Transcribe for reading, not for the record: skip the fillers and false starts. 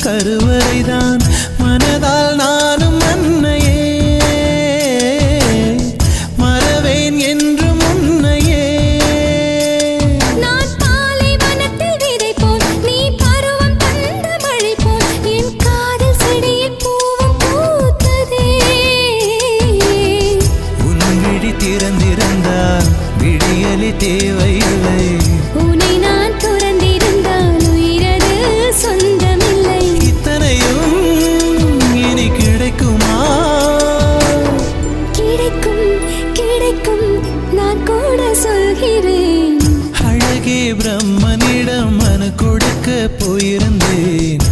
கருவறைதான் மனதால் நானும் அன்னையே மறவேன் என்று முன்னையே நான் பாலை வனத்தில் விதை போல் நீ பருவம் தந்த மழை போல் என் காதல் செடியில் பூவும் பூத்ததே உன் விழி திறந்திருந்தால் விடியலி தேவையில்லை உன்னை நான் துறந்திருந்தால் உயிரது சொந்தமில்லை இத்தனையும் இனி கிடைக்குமா கிடைக்கும் கிடைக்கும் நான் கூட சொல்கிறேன் அழகே பிரம்மனிடம் மனு கொடுக்க போயிருந்தேன்